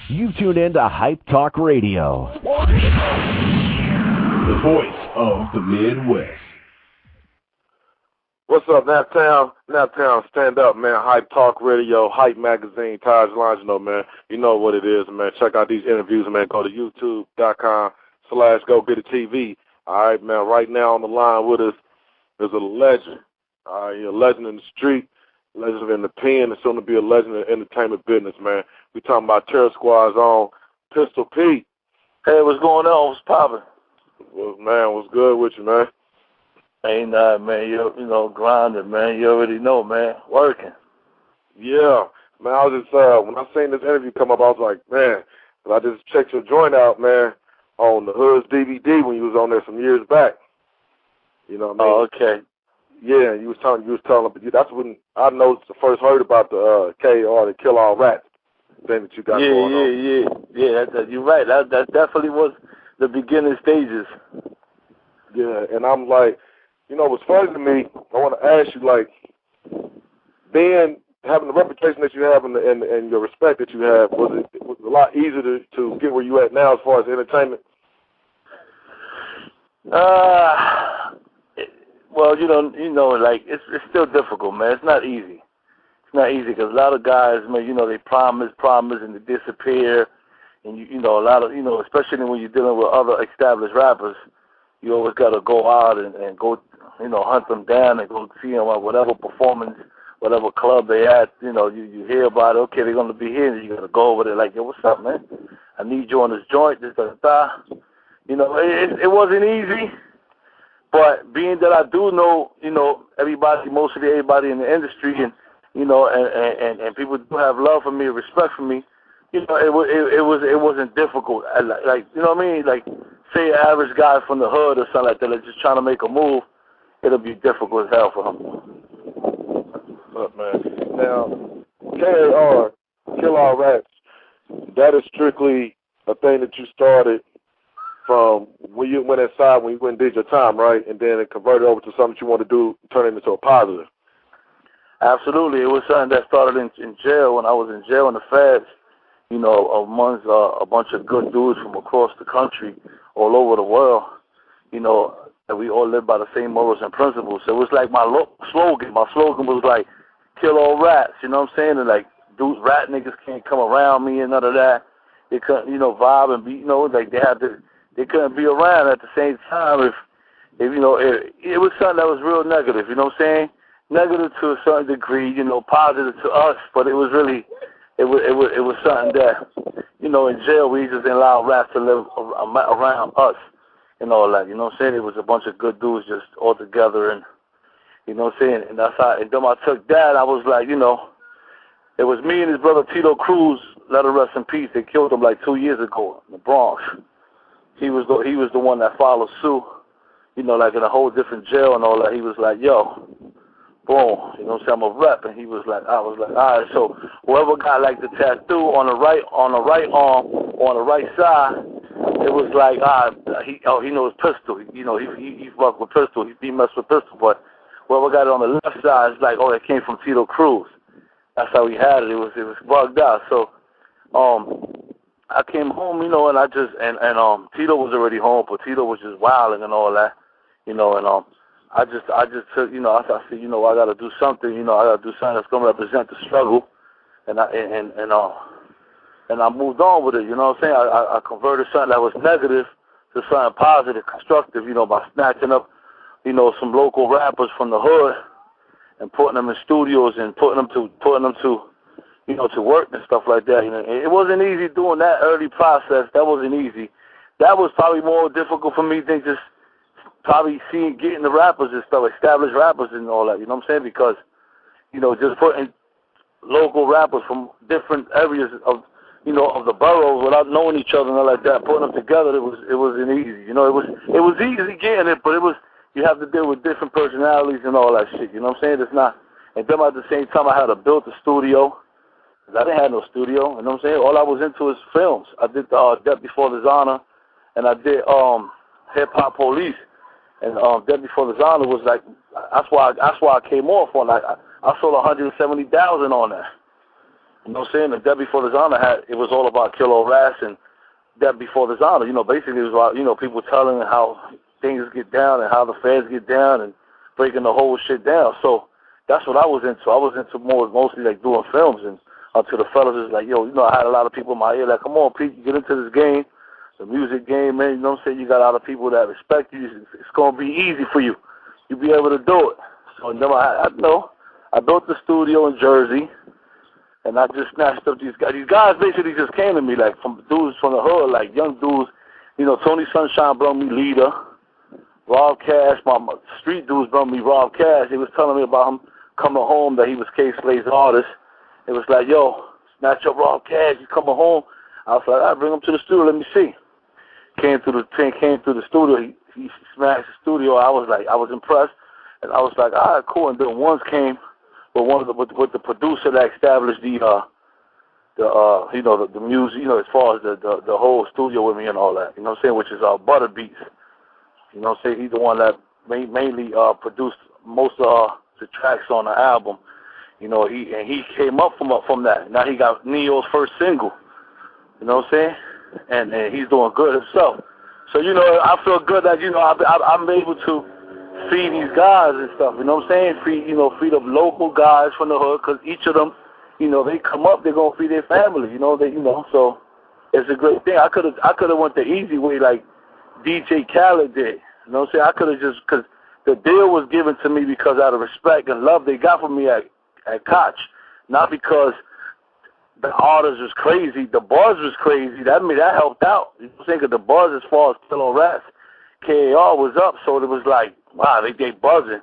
You tune in to Hype Talk Radio, the voice of the Midwest. What's up, Naptown? Naptown, stand up, man. Hype Talk Radio, Hype Magazine, Taj Longino, man. You know what it is, man. Check out these interviews, man. Go to youtube.com/GoGetItTV. All right, man. Right now on the line with us is a legend. All right, a legend in the street, legend in the pen, and soon to be a legend in the entertainment business, man. We talking about Terror Squad's own Pistol Pete. Hey, what's going on? What's poppin'? Well, man, what's good with you, man? Ain't nothing, man. You know, grinding, man. You already know, man. Working. Yeah, man. I was just when I seen this interview come up, I was like, man. I just checked your joint out, man, on the Hood's DVD when you was on there some years back. You know what I mean? Oh, okay. Yeah, you was telling, that's when I noticed first heard about the K.A.R, the Kill All Rats thing that you got going on. Yeah. You're right. That definitely was the beginning stages. Yeah, and I'm like, you know, what's funny to me, I want to ask you, like, having the reputation that you have and your respect that you have, was it a lot easier to get where you at now as far as entertainment? Well, you know, like it's still difficult, man. It's not easy. It's not easy because a lot of guys, man, you know, they promise, and they disappear, and you know, a lot of, you know, especially when you're dealing with other established rappers, you always got to go out and go, you know, hunt them down and go see them at whatever performance, whatever club they at. You know, you hear about it. Okay, they're gonna be here, and you got to go over there like, yo, what's up, man? I need you on this joint. This, that. You know, it wasn't easy. But being that I do know, you know, mostly everybody in the industry, and you know, and people do have love for me, respect for me, you know, it wasn't difficult. Like you know what I mean? Like, say an average guy from the hood or something like that, like just trying to make a move, it'll be difficult as hell for him. Look, man. Now, K.A.R, Kill All Rats, that is strictly a thing that you started from when you went inside, when you went and did your time, right? And then it converted over to something you want to do, turn it into a positive. Absolutely. It was something that started in jail, when I was in jail in the feds, you know, amongst a bunch of good dudes from across the country, all over the world, you know, and we all live by the same morals and principles. So it was like my slogan. My slogan was like, kill all rats, you know what I'm saying? And like, dudes, rat niggas can't come around me and none of that. They couldn't, you know, vibe and be, you know, like they couldn't be around at the same time if you know, it was something that was real negative, you know what I'm saying? Negative to a certain degree, you know, positive to us, but it was really, it was something that, you know, in jail we just didn't allow rats to live around us and all that, you know what I'm saying? It was a bunch of good dudes just all together, and, you know what I'm saying? And that's how, and then I took that, I was like, you know, it was me and his brother Tito Cruz, let him rest in peace. They killed him like 2 years ago in the Bronx. He was the one that followed suit, you know, like in a whole different jail and all that. He was like, yo, boom, you know what I'm saying, I'm a rep. And he was like, I was like, all right, so whoever got like the tattoo on the right arm, on the right side, it was like, he knows pistol. You know, he fuck with pistol. He messed with pistol. But whoever got it on the left side, it's like, oh, it came from Tito Cruz. That's how he had it. It was bugged out. So, I came home, you know, and I just, and Tito was already home, but Tito was just wilding and all that, you know, and I just took, you know, I said, you know, I got to do something, you know, I got to do something that's going to represent the struggle, and I moved on with it, you know what I'm saying? I converted something that was negative to something positive, constructive, you know, by snatching up, you know, some local rappers from the hood and putting them in studios and putting them to you know, to work and stuff like that. You know, it wasn't easy doing that early process. That wasn't easy. That was probably more difficult for me than just probably getting the rappers and stuff, established rappers and all that. You know what I'm saying? Because, you know, just putting local rappers from different areas of, you know, of the boroughs without knowing each other and all like that, putting them together, it wasn't easy. You know, it was easy getting it, but you have to deal with different personalities and all that shit. You know what I'm saying? It's not. And then at the same time, I had to build a studio. I didn't have no studio, you know what I'm saying? All I was into is films. I did Death Before Dishonor, and I did Hip Hop Police. And Death Before Dishonor was like, that's why I came off on. I sold 170,000 on that. You know what I'm saying? And Death Before Dishonor it was all about Killer Rats and Death Before Dishonor. You know, basically it was about, you know, people telling how things get down and how the feds get down and breaking the whole shit down. So that's what I was into. I was into mostly like doing films, and until the fellas is like, yo, you know, I had a lot of people in my ear like, come on, Pete, get into this game, the music game, man. You know what I'm saying? You got a lot of people that respect you. It's gonna be easy for you. You'll be able to do it. So then I built the studio in Jersey, and I just snatched up these guys. These guys basically just came to me, like, from dudes from the hood, like young dudes. You know, Tony Sunshine brought me Leader. Rob Cash, my street dudes brought me Rob Cash. He was telling me about him coming home, that he was K.Slade's artist. It was like, yo, snatch up Rob Cash, he's coming home. I was like, all right, bring him to the studio, let me see. Came through the studio, he smashed the studio. I was impressed, and I was like, all right, cool. And then ones came with the producer that established the music, you know, as far as the whole studio with me and all that, you know what I'm saying, which is Butter Beats. You know what I'm saying? He's the one that mainly produced most of the tracks on the album. You know, he came up from that. Now he got Neo's first single. You know what I'm saying? And he's doing good himself. So, you know, I feel good that, you know, I'm able to feed these guys and stuff. You know what I'm saying? Feed the local guys from the hood, because each of them, you know, they come up, they're gonna feed their family. So it's a great thing. I could have went the easy way like DJ Khaled did. You know what I'm saying? I could have just, because the deal was given to me because out of respect and love they got from me at Koch, not because the artist was crazy, the buzz was crazy. That helped out. You know what I'm saying? Because the buzz as far as Killer Rats, K.A.R. was up, so it was like, wow, they buzzing.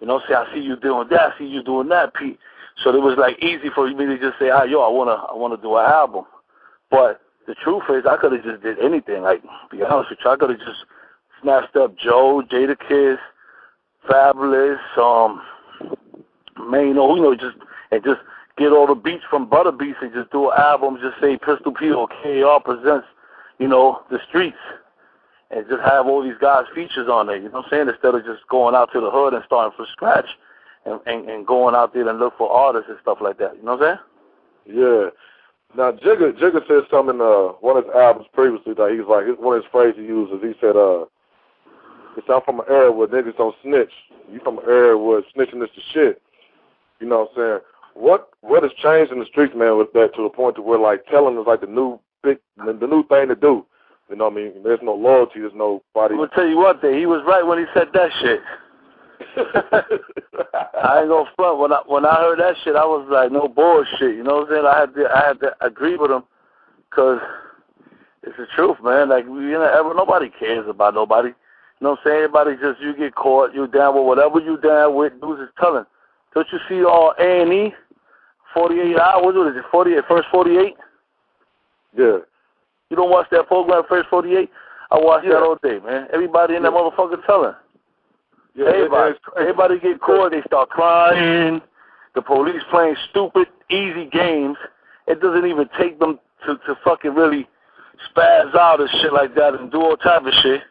You know what I'm saying? I see you doing that, I see you doing that, Pete. So it was like easy for me to just say, ah, yo, I wanna do an album. But the truth is, I could have just did anything. Like, to be honest with you, I could have just snatched up Joe, Jadakiss, Fabulous, Mano, you know, just get all the beats from Butter Beats and just do an album, just say Pistol Pete or K.A.R. presents, you know, the streets, and just have all these guys' features on there, you know what I'm saying, instead of just going out to the hood and starting from scratch and going out there and look for artists and stuff like that, you know what I'm saying? Yeah. Now, Jigga said something in one of his albums previously that he was like, one of his phrases he uses, he said, I'm from an era where niggas don't snitch. You from an era where snitching is the shit. You know what I'm saying? What has changed in the streets, man, with that, to the point to where, like, telling is like the new thing to do. You know what I mean? There's no loyalty. There's nobody. I'm gonna tell you one thing. He was right when he said that shit. I ain't gonna front. When I heard that shit, I was like, no bullshit. You know what I'm saying? I had to agree with him, because it's the truth, man. Like, nobody cares about nobody. You know what I'm saying? Everybody just, you get caught, you down with whatever you down with. Dudes is telling. Don't you see all A&E? 48 hours, what is it, 48, first 48? Yeah. You don't watch that program, First 48? I watch that all day, man. Everybody in that motherfucker telling. Yeah, everybody get caught, they start crying. The police playing stupid, easy games. It doesn't even take them to fucking really spaz out and shit like that and do all type of shit.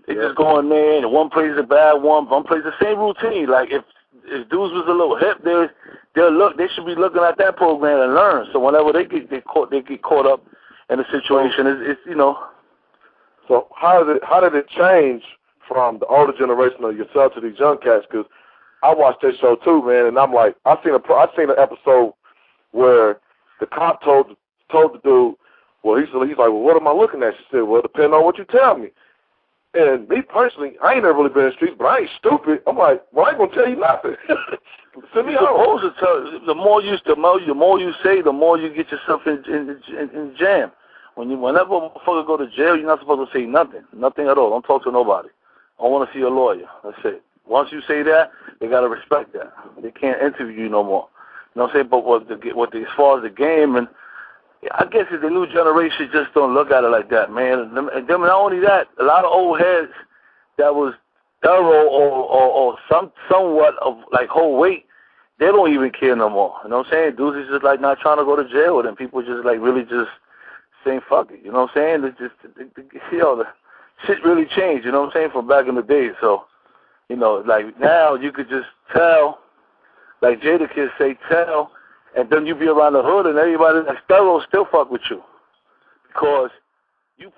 They just go in there, and one plays a bad one plays the same routine. Like, if dudes was a little hip, they should be looking at that program and learn. So whenever they get caught up in a situation, it's you know. So how did it change from the older generation of yourself to these young cats? Because I watched that show too, man, and I'm like, I seen an episode where the cop told the dude, well, he's like, well, what am I looking at? She said, well, depending on what you tell me. And me personally, I ain't never really been in the streets, but I ain't stupid. I'm like, well, I ain't gonna tell you nothing. Send me supposed to tell. The more you say, the more you get yourself in jam. Whenever a motherfucker go to jail, you're not supposed to say nothing at all. Don't talk to nobody. I want to see a lawyer. That's it. Once you say that, they gotta respect that. They can't interview you no more. You know what I'm saying? But as far as the game, and I guess it's the new generation just don't look at it like that, man. And then not only that, a lot of old heads that was thorough or somewhat of like whole weight, they don't even care no more. You know what I'm saying? Dudes is just like not trying to go to jail with them. People just like really just saying fuck it. You know what I'm saying? It's just the shit really changed. You know what I'm saying? From back in the day. So, you know, like now you could just tell, like Jadakiss say, tell And then you be around the hood and everybody that's thorough still fuck with you. Because you